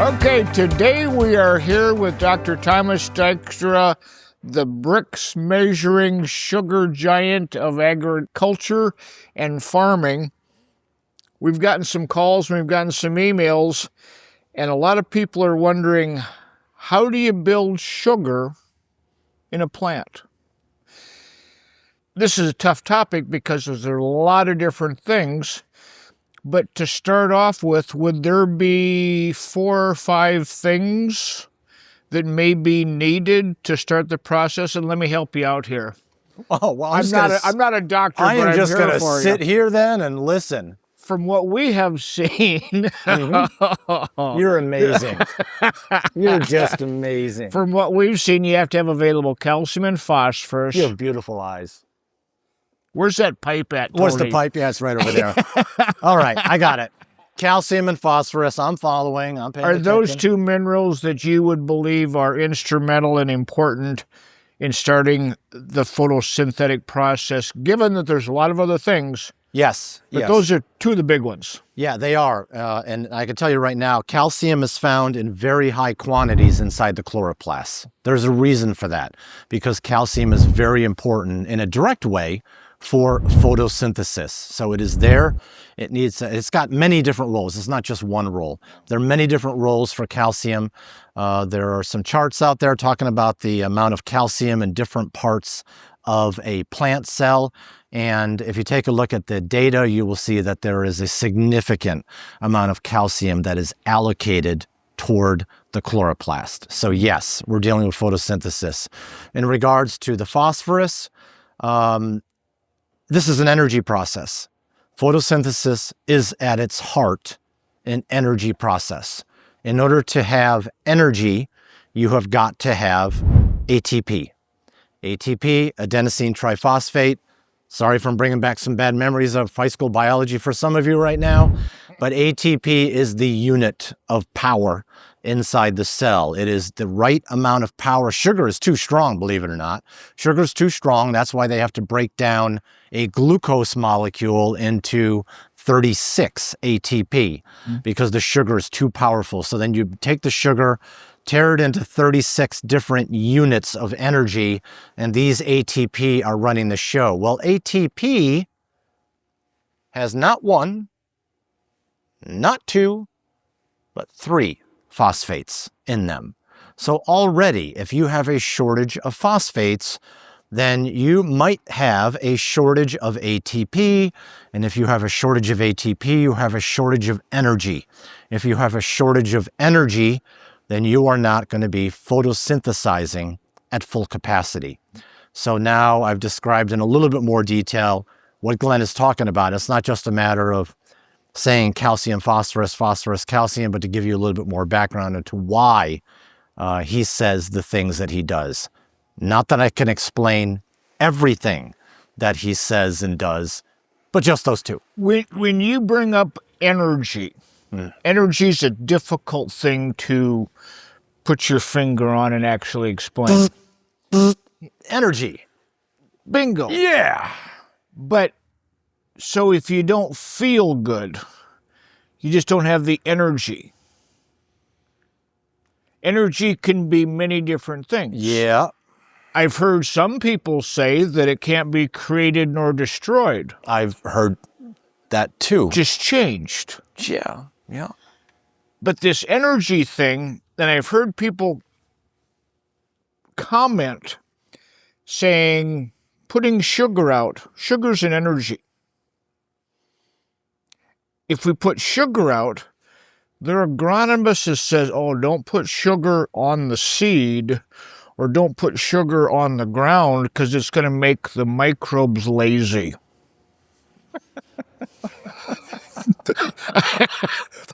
Okay, today we are here with Dr. Thomas Dykstra, the BRIX measuring sugar giant of agriculture and farming. We've gotten some calls, we've gotten some emails, and a lot of people are wondering, how do you build sugar in a plant? This is a tough topic because there's a lot of different things. But to start off with, would there be 4 or 5 things that may be needed to start the process? And let me help you out here. Oh, well, I'm not a doctor, I am just going to for sit you. here then and listen. From what we have seen, You're amazing. You're just amazing. From what we've seen, you have to have available calcium and phosphorus. You have beautiful eyes. Where's that pipe at, Tony? Where's the pipe? Yeah, it's right over there. All right, I got it. Calcium and phosphorus, I'm following. I'm paying attention. Are those 2 minerals that you would believe are instrumental and important in starting the photosynthetic process, given that there's a lot of other things? Yes. But those are 2 of the big ones. Yeah, they are. And I can tell you right now, calcium is found in very high quantities inside the chloroplast. There's a reason for that, because calcium is very important in a direct way for photosynthesis. So it is there. It's got many different roles. It's not just one role. There are many different roles for calcium. There are some charts out there talking about the amount of calcium in different parts of a plant cell. And if you take a look at the data, you will see that there is a significant amount of calcium that is allocated toward the chloroplast. So yes, we're dealing with photosynthesis. In regards to the phosphorus, this is an energy process. Photosynthesis is at its heart an energy process. In order to have energy, you have got to have ATP. ATP, adenosine triphosphate. Sorry for bringing back some bad memories of high school biology for some of you right now, but ATP is the unit of power inside the cell. It is the right amount of power. Sugar is too strong, believe it or not. Sugar is too strong. That's why they have to break down a glucose molecule into 36 ATP, because the sugar is too powerful. So then you take the sugar, tear it into 36 different units of energy, and these ATP are running the show. Well, ATP has not 1, not 2, but 3 phosphates in them. So already, if you have a shortage of phosphates, then you might have a shortage of ATP. And if you have a shortage of ATP, you have a shortage of energy. If you have a shortage of energy, then you are not going to be photosynthesizing at full capacity. So now I've described in a little bit more detail what Glen is talking about. It's not just a matter of saying calcium, phosphorus, phosphorus, calcium, but to give you a little bit more background into why he says the things that he does. Not that I can explain everything that he says and does, but just those 2. When you bring up energy, energy is a difficult thing to put your finger on and actually explain. Energy. Bingo. Yeah. But so if you don't feel good, you just don't have the energy. Energy can be many different things. Yeah. I've heard some people say that it can't be created nor destroyed. I've heard that too. Just changed. Yeah. Yeah. But this energy thing, and I've heard people comment saying, putting sugar out, sugar's an energy. If we put sugar out, there are agronomists that says, oh, don't put sugar on the seed or don't put sugar on the ground because it's going to make the microbes lazy.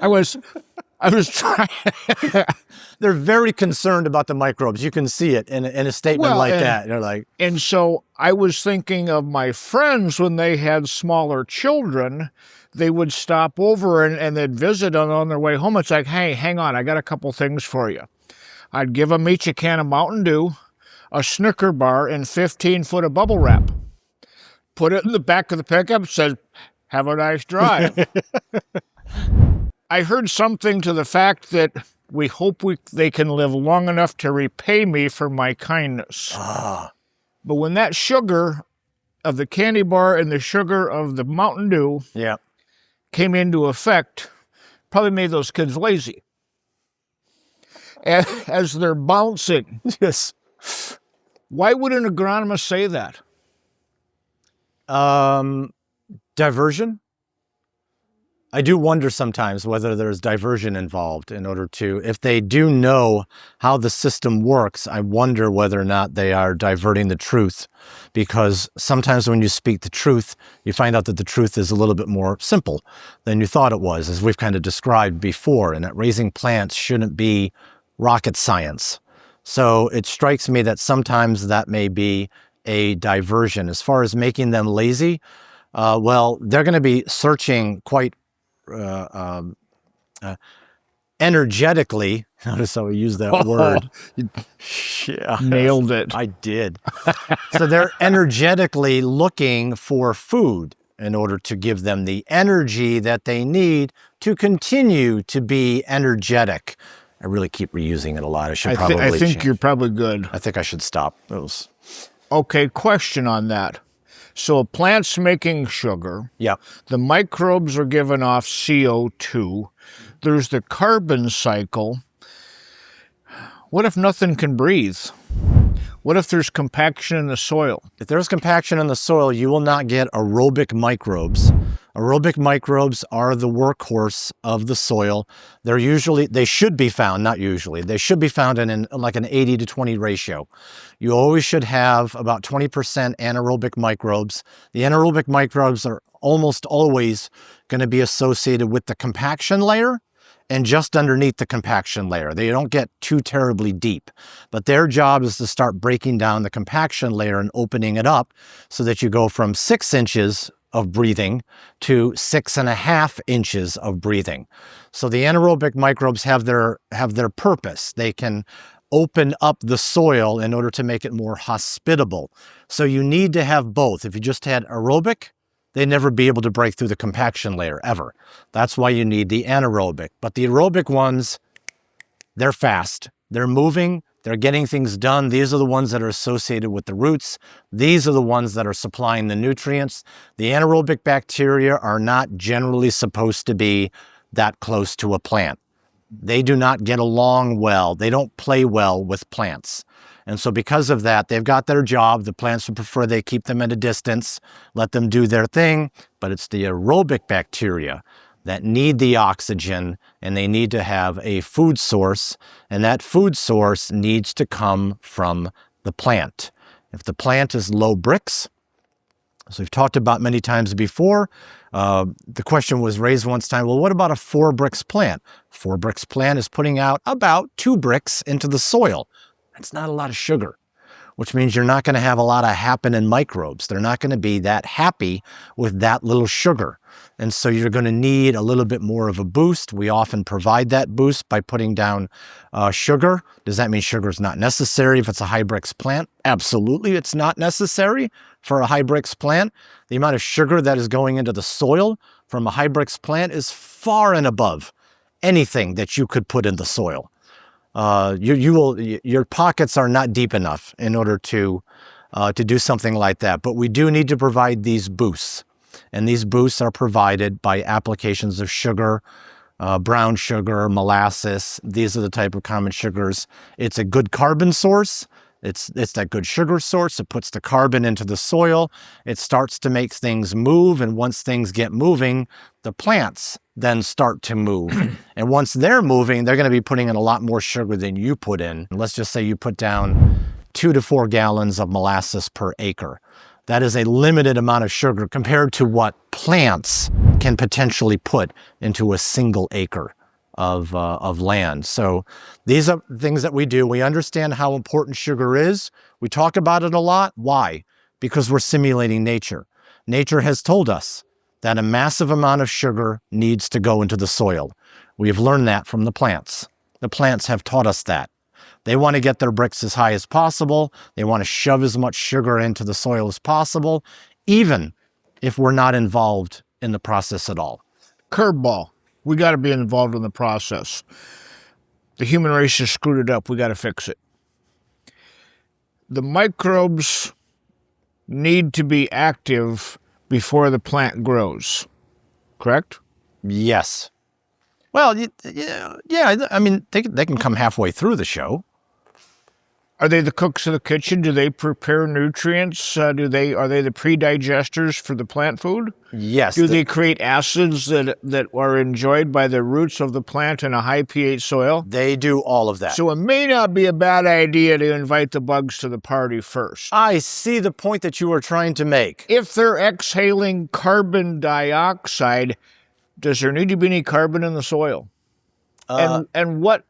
I was trying. They're very concerned about the microbes. You can see it in a statement like that. They're like, and so I was thinking of my friends when they had smaller children. They would stop over and they'd visit on their way home. It's like, hey, hang on, I got a couple things for you. I'd give them each a can of Mountain Dew, a Snicker bar, and 15 foot of bubble wrap. Put it in the back of the pickup, said, have a nice drive. I heard something to the fact that we hope they can live long enough to repay me for my kindness. But when that sugar of the candy bar and the sugar of the Mountain Dew came into effect, probably made those kids lazy. As they're bouncing. Yes. Why would an agronomist say that? Diversion. I do wonder sometimes whether there's diversion involved in order to, if they do know how the system works, I wonder whether or not they are diverting the truth. Because sometimes when you speak the truth, you find out that the truth is a little bit more simple than you thought it was, as we've kind of described before, and that raising plants shouldn't be rocket science. So it strikes me that sometimes that may be a diversion. As far as making them lazy, well, they're going to be searching quite energetically. Notice how we use that word. Yeah, nailed it. I did. So they're energetically looking for food in order to give them the energy that they need to continue to be energetic. I really keep reusing it a lot. I should probably I think change. you're probably good. I think I should stop those. Okay, question on that. So a plant's making sugar. Yep. The microbes are giving off CO2. There's the carbon cycle. What if nothing can breathe? What if there's compaction in the soil? If there's compaction in the soil, you will not get aerobic microbes. Aerobic microbes are the workhorse of the soil. They should be found, not usually, they should be found in like an 80 to 20 ratio. You always should have about 20% anaerobic microbes. The anaerobic microbes are almost always going to be associated with the compaction layer and just underneath the compaction layer. They don't get too terribly deep, but their job is to start breaking down the compaction layer and opening it up so that you go from 6 inches of breathing to 6.5 inches of breathing. So the anaerobic microbes have their purpose. They can open up the soil in order to make it more hospitable. So you need to have both. If you just had aerobic, they'd never be able to break through the compaction layer ever. That's why you need the anaerobic. But the aerobic ones, they're fast. They're moving. They're getting things done. These are the ones that are associated with the roots. These are the ones that are supplying the nutrients. The anaerobic bacteria are not generally supposed to be that close to a plant. They do not get along well. They don't play well with plants. And so because of that, they've got their job. The plants would prefer they keep them at a distance, let them do their thing, but it's the aerobic bacteria that need the oxygen, and they need to have a food source, and that food source needs to come from the plant. If the plant is low BRIX, as we've talked about many times before, the question was raised once time, well, what about a 4 BRIX plant? 4 BRIX plant is putting out about 2 BRIX into the soil. That's not a lot of sugar, which means you're not going to have a lot of happening microbes. They're not going to be that happy with that little sugar. And so you're going to need a little bit more of a boost. We often provide that boost by putting down sugar. Does that mean sugar is not necessary if it's a high BRIX plant? Absolutely, it's not necessary for a high BRIX plant. The amount of sugar that is going into the soil from a high BRIX plant is far and above anything that you could put in the soil. Your pockets are not deep enough in order to do something like that. But we do need to provide these boosts. And these boosts are provided by applications of sugar, brown sugar, molasses. These are the type of common sugars. It's a good carbon source. It's that good sugar source. It puts the carbon into the soil. It starts to make things move. And once things get moving, the plants then start to move. And once they're moving, they're going to be putting in a lot more sugar than you put in. Let's just say you put down 2 to 4 gallons of molasses per acre. That is a limited amount of sugar compared to what plants can potentially put into a single acre of land. So these are things that we do. We understand how important sugar is. We talk about it a lot. Why? Because we're simulating nature. Nature has told us that a massive amount of sugar needs to go into the soil. We've learned that from the plants. The plants have taught us that. They want to get their BRIX as high as possible. They want to shove as much sugar into the soil as possible, even if we're not involved in the process at all. Curveball. We got to be involved in the process. The human race has screwed it up. We got to fix it. The microbes need to be active before the plant grows, correct? Yes. Well, yeah. I mean, they can come halfway through the show. Are they the cooks of the kitchen? Do they prepare nutrients? Are they the pre-digesters for the plant food? Yes. Do they create acids that are enjoyed by the roots of the plant in a high pH soil? They do all of that. So it may not be a bad idea to invite the bugs to the party first. I see the point that you are trying to make. If they're exhaling carbon dioxide, does there need to be any carbon in the soil? And what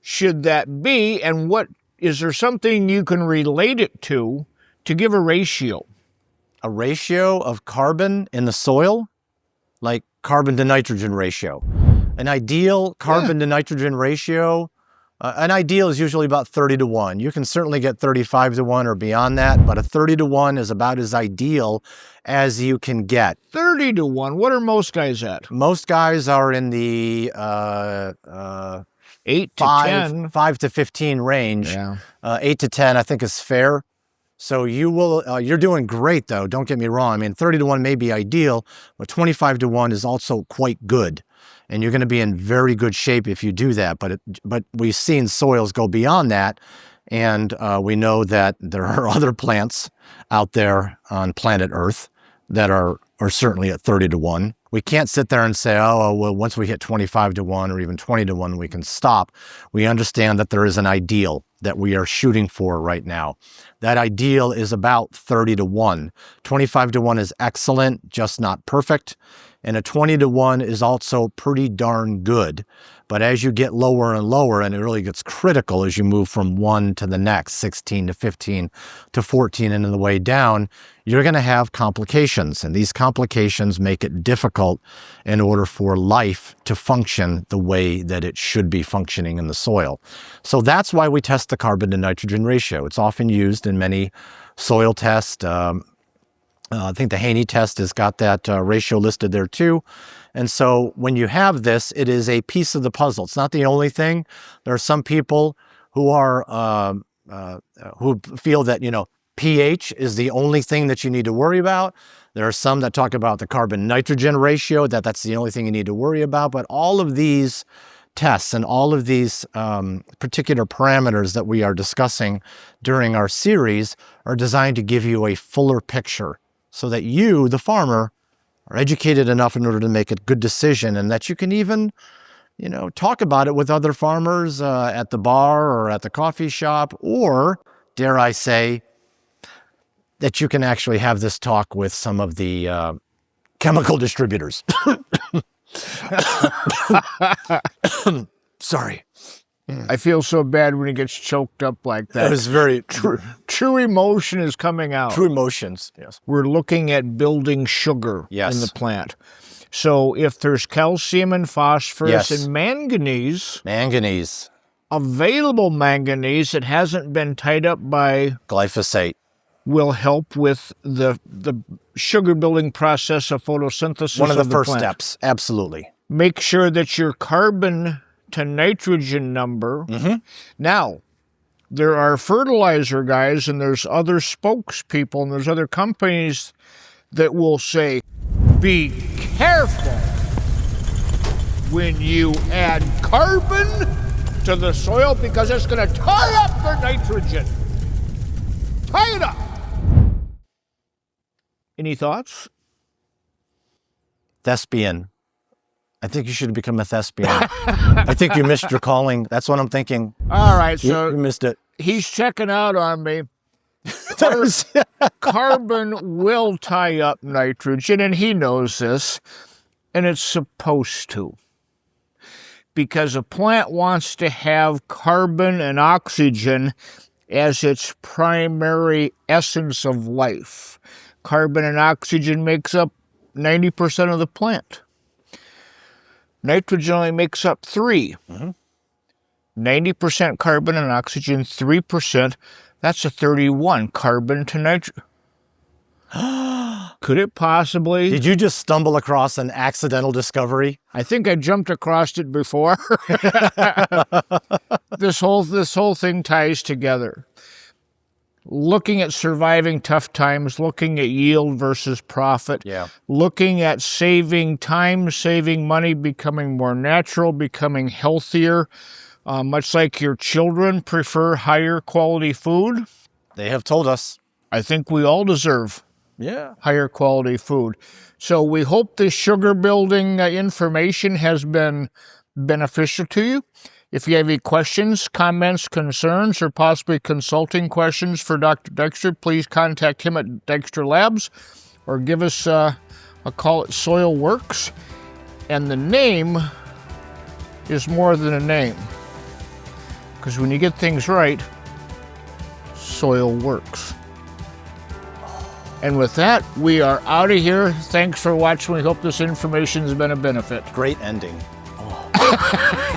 should that be? And is there something you can relate it to give a ratio? A ratio of carbon in the soil? Like carbon to nitrogen ratio. An ideal carbon to nitrogen ratio, an ideal is usually about 30 to 1. You can certainly get 35 to 1 or beyond that, but a 30 to 1 is about as ideal as you can get. 30 to 1, what are most guys at? Most guys are in the 8 to 10. 5 to 15 range. Yeah. 8 to 10 I think is fair. So you're doing great though, don't get me wrong. I mean, 30 to 1 may be ideal, but 25 to 1 is also quite good. And you're going to be in very good shape if you do that. But we've seen soils go beyond that. And we know that there are other plants out there on planet Earth that are certainly at 30 to 1. We can't sit there and say, oh, well, once we hit 25 to 1 or even 20 to 1, we can stop. We understand that there is an ideal that we are shooting for right now. That ideal is about 30 to 1. 25 to 1 is excellent, just not perfect. And a 20 to 1 is also pretty darn good. But as you get lower and lower, and it really gets critical as you move from 1 to the next, 16 to 15 to 14 and on the way down, you're going to have complications. And these complications make it difficult in order for life to function the way that it should be functioning in the soil. So that's why we test the carbon to nitrogen ratio. It's often used in many soil tests. I think the Haney test has got that ratio listed there too. And so when you have this, it is a piece of the puzzle. It's not the only thing. There are some people who are who feel that, pH is the only thing that you need to worry about. There are some that talk about the carbon-nitrogen ratio, that's the only thing you need to worry about. But all of these tests and all of these particular parameters that we are discussing during our series are designed to give you a fuller picture so that you, the farmer, are educated enough in order to make a good decision, and that you can even, talk about it with other farmers at the bar or at the coffee shop, or, dare I say, that you can actually have this talk with some of the chemical distributors. Sorry. I feel so bad when he gets choked up like that. That is very true emotion is coming out. True emotions, yes. We're looking at building sugar in the plant. So if there's calcium and phosphorus and manganese, available manganese that hasn't been tied up by glyphosate, will help with the sugar building process of photosynthesis. One of the first plant. steps, absolutely. Make sure that your carbon to nitrogen number. Now, there are fertilizer guys and there's other spokespeople and there's other companies that will say, be careful when you add carbon to the soil because it's going to tie up the nitrogen. Tie it up. Any thoughts? Thespian. I think you should become a thespian. I think you missed your calling. That's what I'm thinking. All right, so you missed it. He's checking out on me. Carbon will tie up nitrogen, and he knows this, and it's supposed to. Because a plant wants to have carbon and oxygen as its primary essence of life. Carbon and oxygen makes up 90% of the plant. Nitrogen only makes up 3. 90% carbon and oxygen, 3%. That's a 31 carbon to nitrogen. Could it possibly? Did you just stumble across an accidental discovery? I think I jumped across it before. This whole thing ties together. Looking at surviving tough times, looking at yield versus profit, looking at saving time, saving money, becoming more natural, becoming healthier. Much like your children prefer higher quality food. They have told us. I think we all deserve higher quality food. So we hope this sugar building information has been beneficial to you. If you have any questions, comments, concerns, or possibly consulting questions for Dr. Dykstra, please contact him at Dykstra Labs or give us a call at Soil Works. And the name is more than a name, because when you get things right, soil works. And with that, we are out of here. Thanks for watching. We hope this information has been a benefit. Great ending. Oh.